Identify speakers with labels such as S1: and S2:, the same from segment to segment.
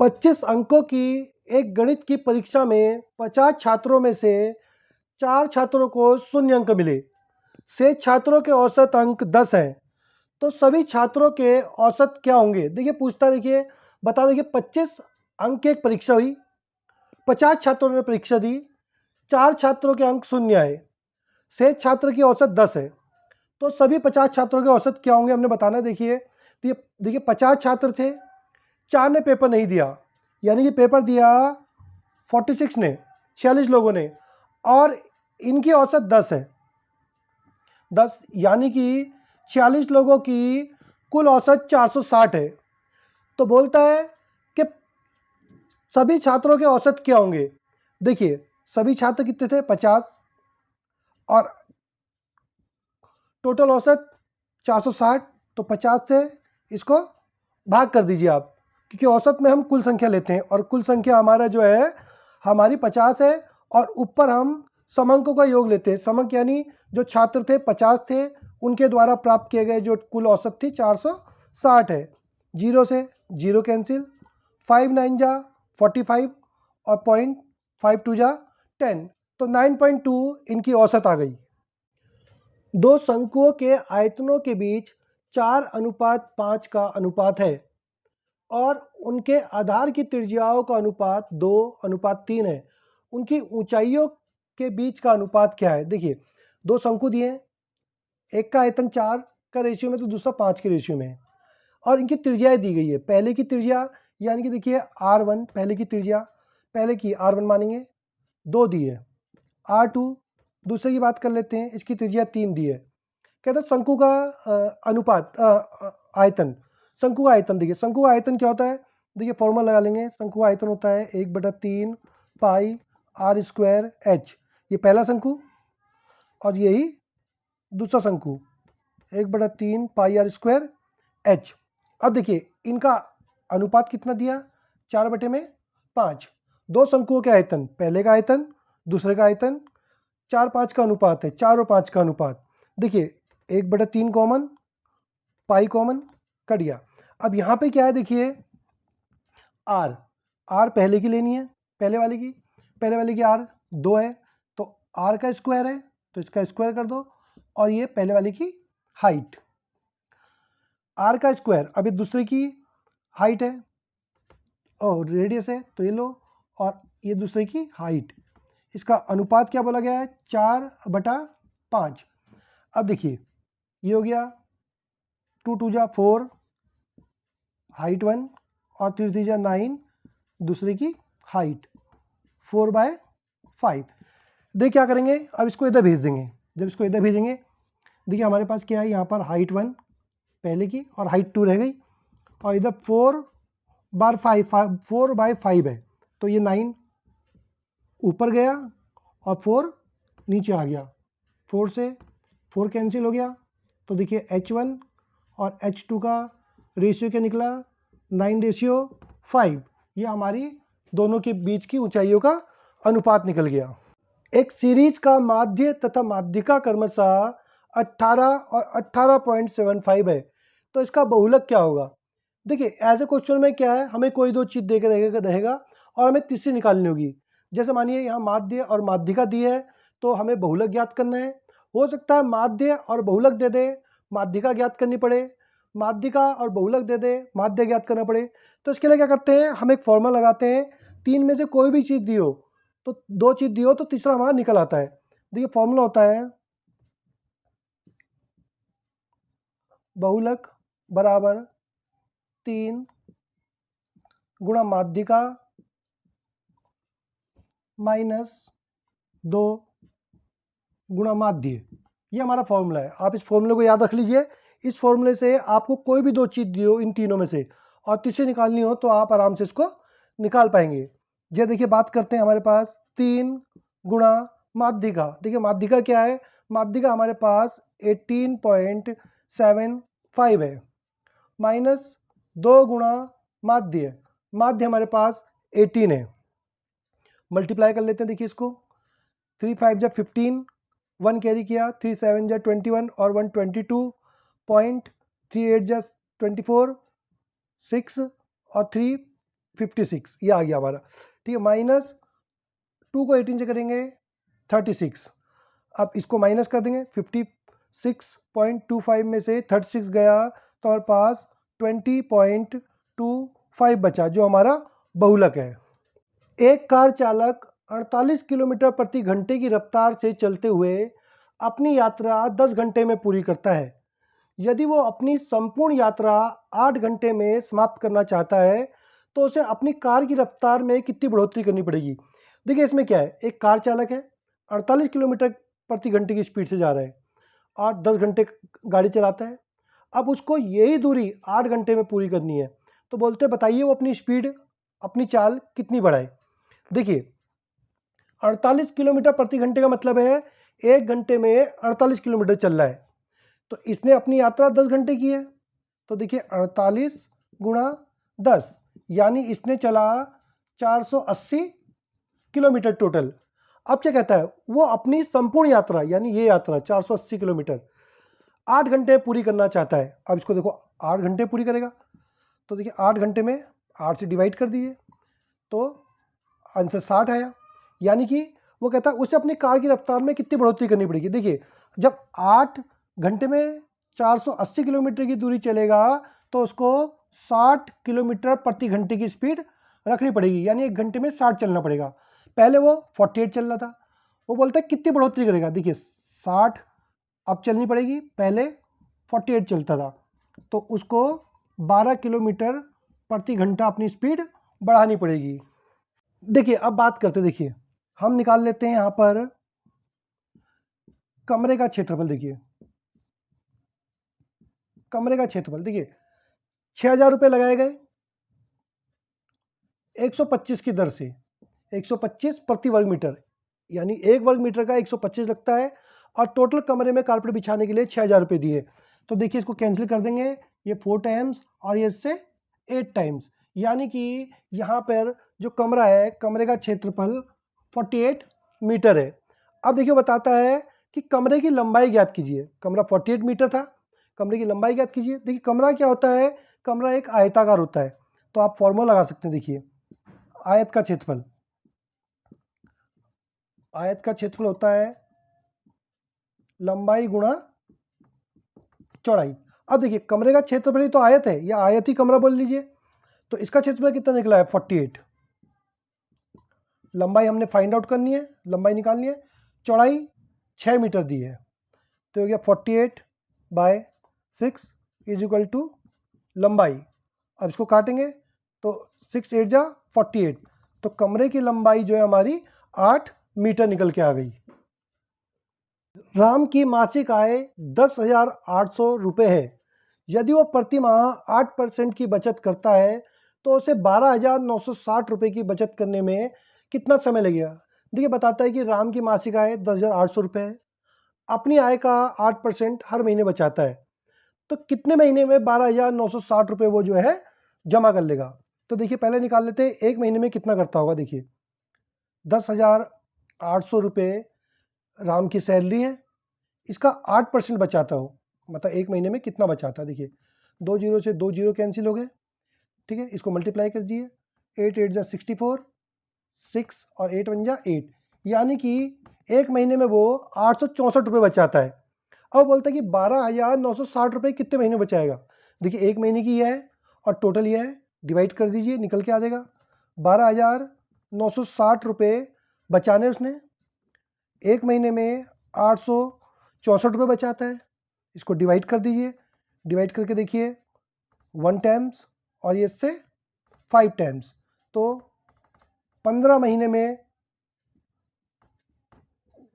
S1: 25 अंकों की एक गणित की परीक्षा में 50 छात्रों में से 4 छात्रों को 0 अंक मिले। शेष छात्रों के औसत अंक 10 हैं, तो सभी छात्रों के औसत क्या होंगे? देखिए पूछता, देखिए बता, देखिए 25 अंक की एक परीक्षा हुई, 50 छात्रों ने परीक्षा दी, 4 छात्रों के अंक 0 आए, शेष छात्र की औसत 10 है, तो सभी 50 छात्रों के औसत क्या होंगे हमने बताना। देखिए 50 छात्र थे, 4 ने पेपर नहीं दिया, यानी कि पेपर दिया 46 ने, 46 लोगों ने, और इनकी औसत 10 है। 10 यानी कि 46 लोगों की कुल औसत 460 है। तो बोलता है कि सभी छात्रों के औसत क्या होंगे। देखिए सभी छात्र कितने थे? 50, और टोटल औसत 460, तो 50 से इसको भाग कर दीजिए आप, क्योंकि औसत में हम कुल संख्या लेते हैं और कुल संख्या हमारा जो है हमारी 50 है, और ऊपर हम समंकों का योग लेते हैं। समंक यानी जो छात्र थे 50 थे, उनके द्वारा प्राप्त किए गए जो कुल औसत थी 460 है। 0 से 0 कैंसिल, 5 9 जा 45 और 0.52 जा 10, तो 9.2 इनकी औसत आ गई। दो शंकुओं के आयतनों के बीच 4:5 का अनुपात है और उनके आधार की त्रिज्याओं का अनुपात 2:3 है। उनकी ऊंचाइयों के बीच का अनुपात क्या है? देखिए दो शंकु दिए हैं, एक का आयतन 4 का रेशियो में तो दूसरा 5 के रेशियो में है, और इनकी त्रिज्याएं दी गई है। पहले की त्रिज्या यानी कि देखिए R1, पहले की त्रिज्या, पहले की R1 मानेंगे, 2 दी है। R2 दूसरे की बात कर लेते हैं, इसकी त्रिज्या 3 दी है। कहते हैं शंकु का अनुपात, आयतन, शंकु का आयतन। देखिए शंकु का आयतन क्या होता है? देखिए फॉर्मूला लगा लेंगे। शंकु का आयतन होता है 1/3 पाई R² H। ये पहला शंकु और यही दूसरा शंकु, 1/3 पाई R² H। अब देखिए इनका अनुपात कितना दिया? 4/5। दो शंकुओं के आयतन, पहले का आयतन दूसरे का आयतन, 4:5 का अनुपात है, 4 और 5 का अनुपात। देखिए 1/3 कॉमन, पाई कॉमन, कट गया। अब यहाँ पे क्या है? देखिए R पहले की लेनी है, पहले वाले की R 2 है, तो R का स्क्वायर है तो इसका स्क्वायर कर दो, और ये पहले वाले की हाइट, R का स्क्वायर। अब ये दूसरे की हाइट है और रेडियस है, तो ये लो, और ये दूसरे की हाइट, इसका अनुपात क्या बोला गया है? 4/5। अब देखिए ये हो गया 2 2 जा 4, हाइट 1, और 3 3 जा 9, दूसरे की हाइट 4/5। देखिए क्या करेंगे, अब इसको इधर भेज देंगे। जब इसको इधर भेजेंगे, देखिए हमारे पास क्या है, यहाँ पर हाइट 1 पहले की और हाइट 2 रह गई, और इधर 4/5 है, तो ये 9 ऊपर गया और 4 नीचे आ गया, 4 से 4 कैंसिल हो गया। तो देखिए H1 और H2 का रेशियो क्या निकला? 9:5। ये हमारी दोनों के बीच की ऊंचाइयों का अनुपात निकल गया। एक सीरीज का माध्य तथा माध्यिका क्रमशः 18 और 18.75 है, तो इसका बहुलक क्या होगा? देखिए ऐसे क्वेश्चन में क्या है, हमें कोई दो चीज़ दे के रहेगा और हमें तीसरी निकालनी होगी। जैसे मानिए यहाँ माध्य और माध्यिका दी है, तो हमें बहुलक ज्ञात करना है। हो सकता है माध्य और बहुलक दे दे, माध्यिका ज्ञात करनी पड़े, माध्यिका और बहुलक दे दे, माध्य ज्ञात करना पड़े। तो इसके लिए क्या करते हैं, हम एक फॉर्मूला लगाते हैं, 3 में से कोई भी चीज़ दी हो, तो 2 चीज़ दी हो तो तीसरा हमारा निकल आता है। देखिए फॉर्मूला होता है बहुलक बराबर 3 गुणा माध्यिका माइनस 2 गुणा माध्य। ये हमारा फॉर्मूला है, आप इस फॉर्मूले को याद रख लीजिए। इस फॉर्मूले से आपको कोई भी दो चीज़ दी हो इन तीनों में से और तीसरी निकालनी हो, तो आप आराम से इसको निकाल पाएंगे। ये देखिए बात करते हैं, हमारे पास 3 गुणा माध्यिका। देखिए माध्यिका क्या है? माध्यिका हमारे पास 18.75 है, माइनस 2 गुणा माध्य, माध्य हमारे पास 18 है। मल्टीप्लाई कर लेते हैं, देखिए इसको 3 5 जा 15, 1 कैरी किया, 3 7 जा 21 और 1 22.38 जा 24, 6 और 3 56 ये आ गया हमारा, ठीक है। माइनस 2 को 18 से करेंगे 36, अब इसको माइनस कर देंगे, 56.25 में से 36 गया तो हमारे पास 20.25 बचा, जो हमारा बहुलक है। एक कार चालक 48 किलोमीटर प्रति घंटे की रफ्तार से चलते हुए अपनी यात्रा 10 घंटे में पूरी करता है। यदि वो अपनी संपूर्ण यात्रा 8 घंटे में समाप्त करना चाहता है तो उसे अपनी कार की रफ्तार में कितनी बढ़ोतरी करनी पड़ेगी। देखिए इसमें क्या है, एक कार चालक है, 48 किलोमीटर प्रति घंटे की स्पीड से जा रहा है और 10 घंटे गाड़ी चलाता है। अब उसको यही दूरी 8 घंटे में पूरी करनी है, तो बोलते बताइए वो अपनी स्पीड, अपनी चाल कितनी बढ़ाए। देखिए 48 किलोमीटर प्रति घंटे का मतलब है 1 घंटे में 48 किलोमीटर चल रहा है, तो इसने अपनी यात्रा 10 घंटे की है, तो देखिए 48 गुणा 10 यानी इसने चला 480 किलोमीटर टोटल। अब क्या कहता है, वो अपनी संपूर्ण यात्रा यानी ये यात्रा 480 किलोमीटर 8 घंटे पूरी करना चाहता है। अब इसको देखो 8 घंटे पूरी करेगा, तो देखिए 8 घंटे में 8 से डिवाइड कर दीजिए तो आंसर 60 आया। यानी कि वो कहता है उसे अपनी कार की रफ्तार में कितनी बढ़ोतरी करनी पड़ेगी। देखिए जब 8 घंटे में 480 किलोमीटर की दूरी चलेगा तो उसको 60 किलोमीटर प्रति घंटे की स्पीड रखनी पड़ेगी, यानी 1 घंटे में 60 चलना पड़ेगा। पहले वो 48 चल रहा था, वो बोलता है कितनी बढ़ोतरी करेगा। देखिए 60 अब चलनी पड़ेगी, पहले 48 चलता था, तो उसको 12 किलोमीटर प्रति घंटा अपनी स्पीड बढ़ानी पड़ेगी। देखिए अब बात करते, देखिए हम निकाल लेते हैं यहाँ पर कमरे का क्षेत्रफल। देखिए कमरे का क्षेत्रफल, देखिए 6,000 रुपये लगाए गए 125 की दर से, 125 प्रति वर्ग मीटर, यानी 1 वर्ग मीटर का 125 लगता है और टोटल कमरे में कारपेट बिछाने के लिए 6,000 रुपये दिए। तो देखिए इसको कैंसिल कर देंगे, ये 4 टाइम्स और ये इससे 8 टाइम्स, यानी कि यहाँ पर जो कमरा है कमरे का क्षेत्रफल 48 मीटर है। अब देखिए बताता है कि कमरे की लंबाई ज्ञात कीजिए। कमरा 48 मीटर था, कमरे की लंबाई ज्ञात कीजिए। देखिए कमरा क्या होता है, कमरा एक आयताकार होता है, तो आप फॉर्मूला लगा सकते हैं। देखिए आयत का क्षेत्रफल, आयत का क्षेत्रफल होता है लंबाई गुणा चौड़ाई। अब देखिए कमरे का क्षेत्रफल ही तो आयत है, या आयत ही कमरा बोल लीजिए, तो इसका क्षेत्रफल कितना निकला है 48। लंबाई हमने फाइंड आउट करनी है, लंबाई निकालनी है, चौड़ाई 6 मीटर दी है, तो हो गया 48/6 इज इक्वल टू लंबाई। अब इसको काटेंगे तो 6 8 जा 48, तो कमरे की लंबाई जो है हमारी 8 मीटर निकल के आ गई। राम की मासिक आय 10,800 रुपये है। यदि वो प्रति माह 8% की बचत करता है तो उसे 12,960 रुपये की बचत करने में कितना समय लगेगा। देखिए बताता है कि राम की मासिक आय 10,800 रुपये है, अपनी आय का 8% हर महीने बचाता है, तो कितने महीने में 12,960 रुपये वो जो है जमा कर लेगा। तो देखिए पहले निकाल लेते हैं एक महीने में कितना करता होगा। देखिए 10,800 रुपये राम की सैलरी है, इसका 8% बचाता हो, मतलब एक महीने में कितना बचाता है। देखिए 2 जीरो से 2 जीरो कैंसिल हो गए, ठीक है, इसको मल्टीप्लाई कर दिए, 8 8 जा 64, 6 और 8 1 जा 8, यानी कि एक महीने में वो 864 रुपये बचाता है। अब बोलता है कि 12,960 रुपये कितने महीने बचाएगा। देखिए एक महीने की है और टोटल ये है, डिवाइड कर दीजिए, निकल के आ जाएगा 12,960 रुपये बचाने उसने, एक महीने में 864 रुपये बचाता है। इसको डिवाइड कर दीजिए, डिवाइड करके देखिए 1 टाइम्स और ये इससे 5 टाइम्स, तो 15 महीने में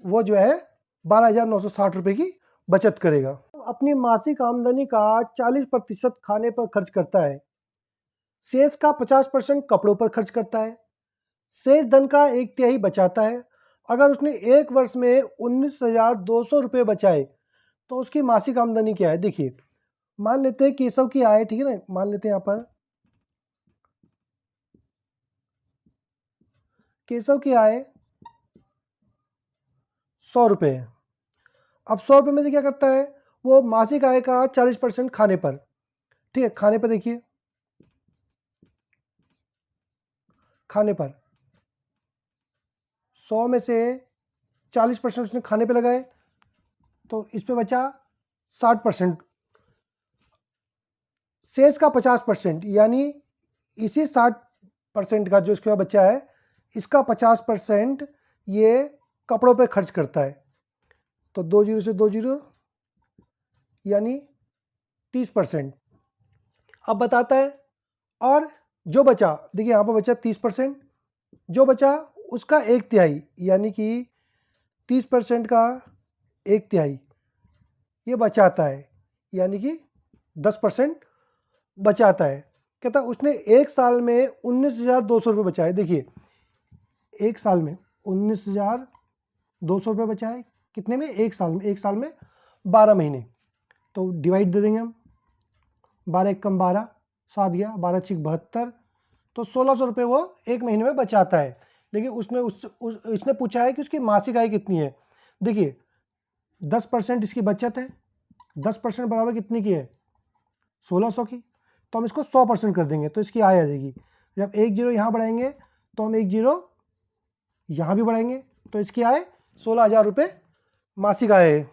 S1: वो जो है 12,960 रुपये की बचत करेगा। अपनी मासिक आमदनी का 40% खाने पर खर्च करता है, शेष का 50% कपड़ों पर खर्च करता है, शेष धन का 1/3 बचाता है। अगर उसने एक वर्ष में 19,200 रुपये बचाए तो उसकी मासिक आमदनी क्या है। देखिए मान लेते हैं केशव की आय, ठीक है ना, मान लेते हैं यहाँ पर केशव की आय 100 रुपये है। अब 100 रुपये में से क्या करता है, वो मासिक आय का 40% खाने पर, ठीक है, खाने पर देखिए खाने पर, 100 में से 40% उसने खाने पे लगाए, तो इस पे बचा 60%। शेष का 50%, यानी इसी 60% का जो इसके बाद बचा है, इसका 50% ये कपड़ों पे खर्च करता है। तो 2 जीरो से 2 जीरो, यानी 30%। अब बताता है, और जो बचा, देखिए यहाँ पर बचा 30%, जो बचा उसका 1/3, यानी कि 30% का 1/3 ये बचाता है, यानी कि 10% बचाता है। कहता उसने एक साल में 19,200 रुपये बचाए। देखिए एक साल में 19,200 रुपये बचाए, कितने में? एक साल में। एक साल में 12 महीने, तो डिवाइड दे देंगे हम, 12 एकम 12, 7 गया, 12 छिक 72, तो 1,600 रुपये वो एक महीने में बचाता है। लेकिन उसमें इसने पूछा है कि उसकी मासिक आय कितनी है। देखिए 10% इसकी बचत है, 10% बराबर कितनी की है? 1,600 की। तो हम इसको 100% कर देंगे तो इसकी आय आ जाएगी। जब 1 जीरो यहाँ बढ़ाएंगे तो हम 1 जीरो यहाँ भी बढ़ाएंगे, तो इसकी आय 16,000 रुपये मासिक आय है।